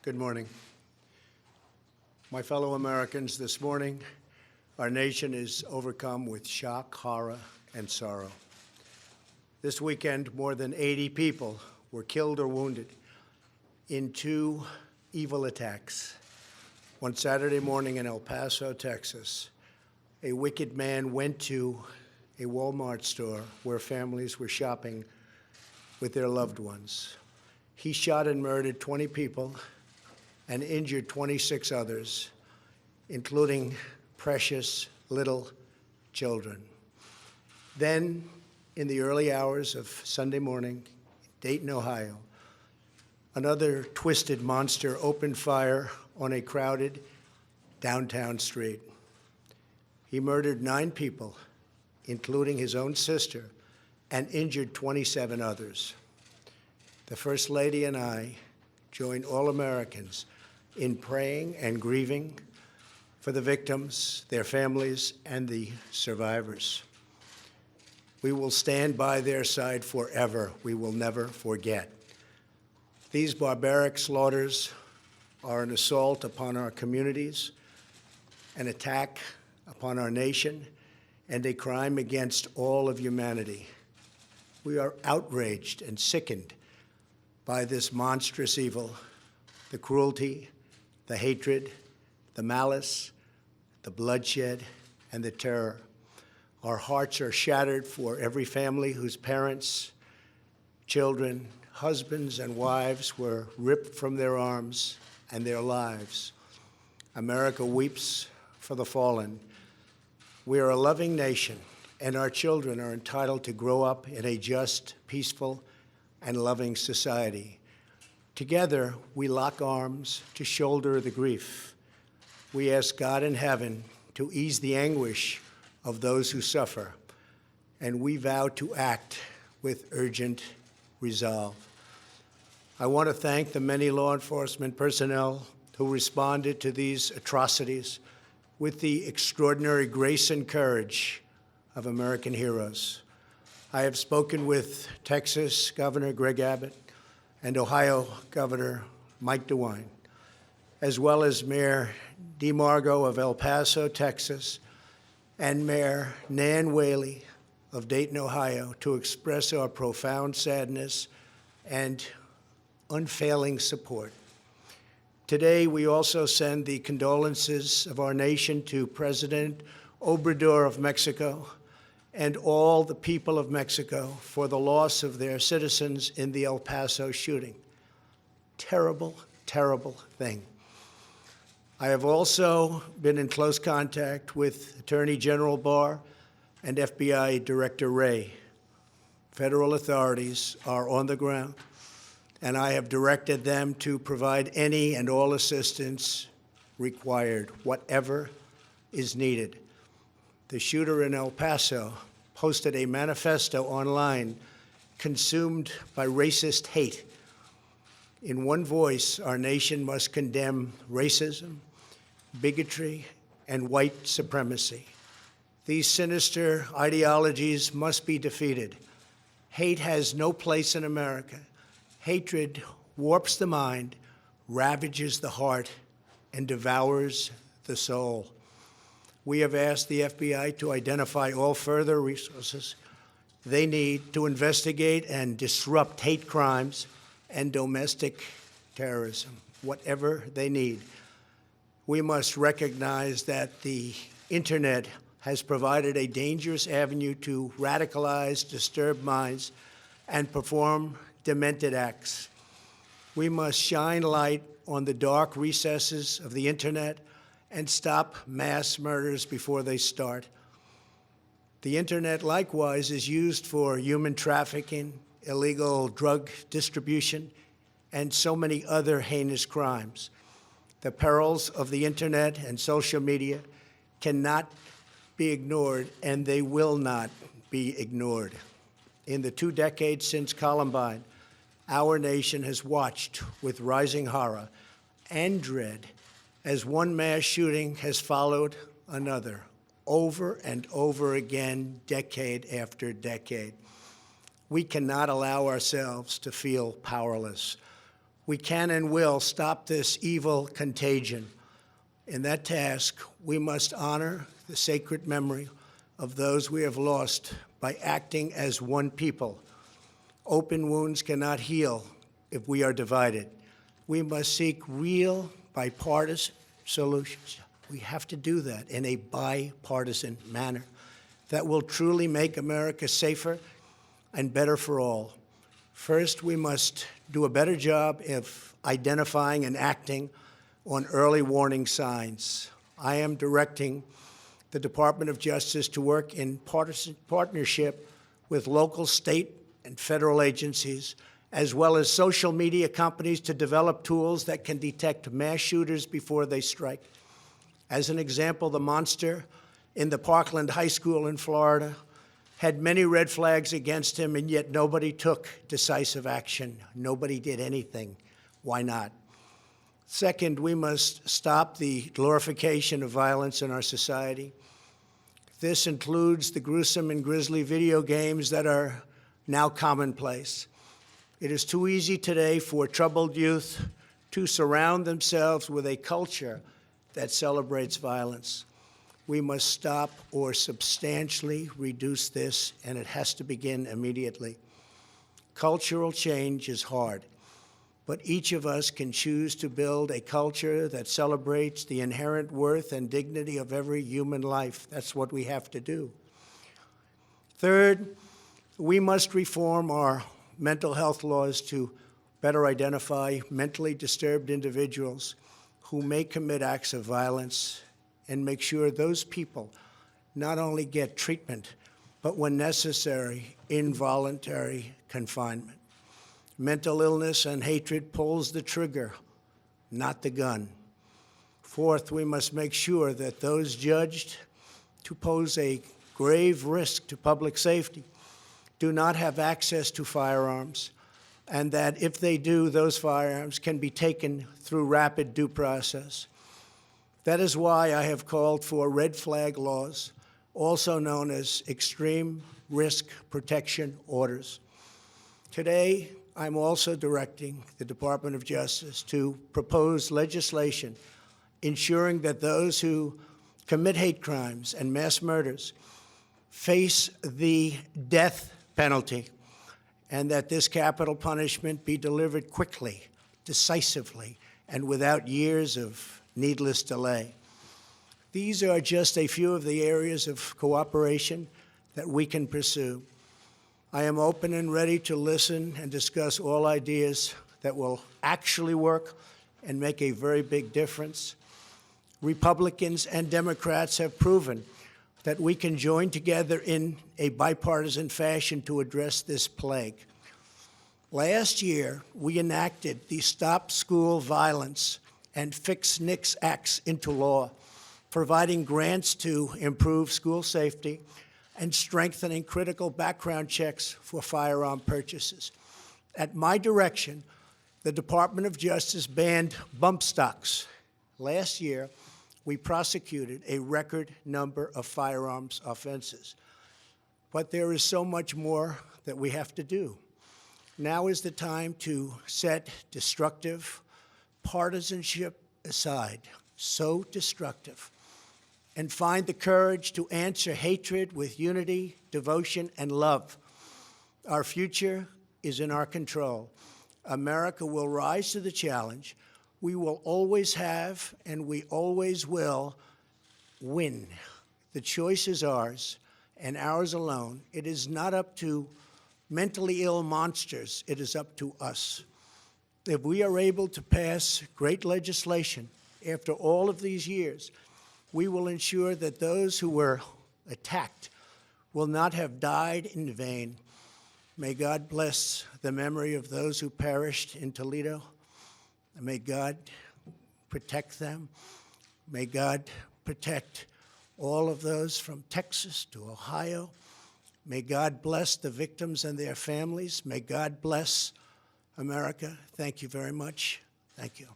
Good morning. My fellow Americans, this morning, our nation is overcome with shock, horror, and sorrow. This weekend, more than 80 people were killed or wounded in two evil attacks. One Saturday morning in El Paso, Texas, a wicked man went to a Walmart store where families were shopping with their loved ones. He shot and murdered 20 people and injured 26 others, including precious little children. Then, in the early hours of Sunday morning, Dayton, Ohio, another twisted monster opened fire on a crowded downtown street. He murdered 9 people, including his own sister, and injured 27 others. The First Lady and I join all Americans in praying and grieving for the victims, their families, and the survivors. We will stand by their side forever. We will never forget. These barbaric slaughters are an assault upon our communities, an attack upon our nation, and a crime against all of humanity. We are outraged and sickened by this monstrous evil, the cruelty, the hatred, the malice, the bloodshed, and the terror. Our hearts are shattered for every family whose parents, children, husbands, and wives were ripped from their arms and their lives. America weeps for the fallen. We are a loving nation, and our children are entitled to grow up in a just, peaceful, and loving society. Together, we lock arms to shoulder the grief. We ask God in heaven to ease the anguish of those who suffer, and we vow to act with urgent resolve. I want to thank the many law enforcement personnel who responded to these atrocities with the extraordinary grace and courage of American heroes. I have spoken with Texas Governor Greg Abbott and Ohio Governor Mike DeWine, as well as Mayor DeMargo of El Paso, Texas, and Mayor Nan Whaley of Dayton, Ohio, to express our profound sadness and unfailing support. Today, we also send the condolences of our nation to President Obrador of Mexico and all the people of Mexico for the loss of their citizens in the El Paso shooting. Terrible, terrible thing. I have also been in close contact with Attorney General Barr and FBI Director Wray. Federal authorities are on the ground, and I have directed them to provide any and all assistance required, whatever is needed. The shooter in El Paso posted a manifesto online consumed by racist hate. In one voice, our nation must condemn racism, bigotry, and white supremacy. These sinister ideologies must be defeated. Hate has no place in America. Hatred warps the mind, ravages the heart, and devours the soul. We have asked the FBI to identify all further resources they need to investigate and disrupt hate crimes and domestic terrorism, whatever they need. We must recognize that the internet has provided a dangerous avenue to radicalize disturbed minds and perform demented acts. We must shine light on the dark recesses of the internet and stop mass murders before they start. The internet, likewise, is used for human trafficking, illegal drug distribution, and so many other heinous crimes. The perils of the internet and social media cannot be ignored, and they will not be ignored. In the 2 decades since Columbine, our nation has watched with rising horror and dread as one mass shooting has followed another, over and over again, decade after decade. We cannot allow ourselves to feel powerless. We can and will stop this evil contagion. In that task, we must honor the sacred memory of those we have lost by acting as one people. Open wounds cannot heal if we are divided. We must seek real bipartisan solutions. We have to do that in a bipartisan manner that will truly make America safer and better for all. First, we must do a better job of identifying and acting on early warning signs. I am directing the Department of Justice to work in partnership with local, state, and federal agencies, as well as social media companies, to develop tools that can detect mass shooters before they strike. As an example, the monster in the Parkland High School in Florida had many red flags against him, and yet nobody took decisive action. Nobody did anything. Why not? Second, we must stop the glorification of violence in our society. This includes the gruesome and grisly video games that are now commonplace. It is too easy today for troubled youth to surround themselves with a culture that celebrates violence. We must stop or substantially reduce this, and it has to begin immediately. Cultural change is hard, but each of us can choose to build a culture that celebrates the inherent worth and dignity of every human life. That's what we have to do. Third, we must reform our mental health laws to better identify mentally disturbed individuals who may commit acts of violence, and make sure those people not only get treatment, but when necessary, involuntary confinement. Mental illness and hatred pulls the trigger, not the gun. Fourth, we must make sure that those judged to pose a grave risk to public safety do not have access to firearms, and that if they do, those firearms can be taken through rapid due process. That is why I have called for red flag laws, also known as extreme risk protection orders. Today, I'm also directing the Department of Justice to propose legislation ensuring that those who commit hate crimes and mass murders face the death penalty, and that this capital punishment be delivered quickly, decisively, and without years of needless delay. These are just a few of the areas of cooperation that we can pursue. I am open and ready to listen and discuss all ideas that will actually work and make a very big difference. Republicans and Democrats have proven that we can join together in a bipartisan fashion to address this plague. Last year, we enacted the Stop School Violence and Fix NICS Acts into law, providing grants to improve school safety and strengthening critical background checks for firearm purchases. At my direction, the Department of Justice banned bump stocks. Last year, we prosecuted a record number of firearms offenses. But there is so much more that we have to do. Now is the time to set destructive partisanship aside, so destructive, and find the courage to answer hatred with unity, devotion, and love. Our future is in our control. America will rise to the challenge. We will always have, and we always will, win. The choice is ours, and ours alone. It is not up to mentally ill monsters. It is up to us. If we are able to pass great legislation after all of these years, we will ensure that those who were attacked will not have died in vain. May God bless the memory of those who perished in Toledo. May God protect them. May God protect all of those from Texas to Ohio. May God bless the victims and their families. May God bless America. Thank you very much. Thank you.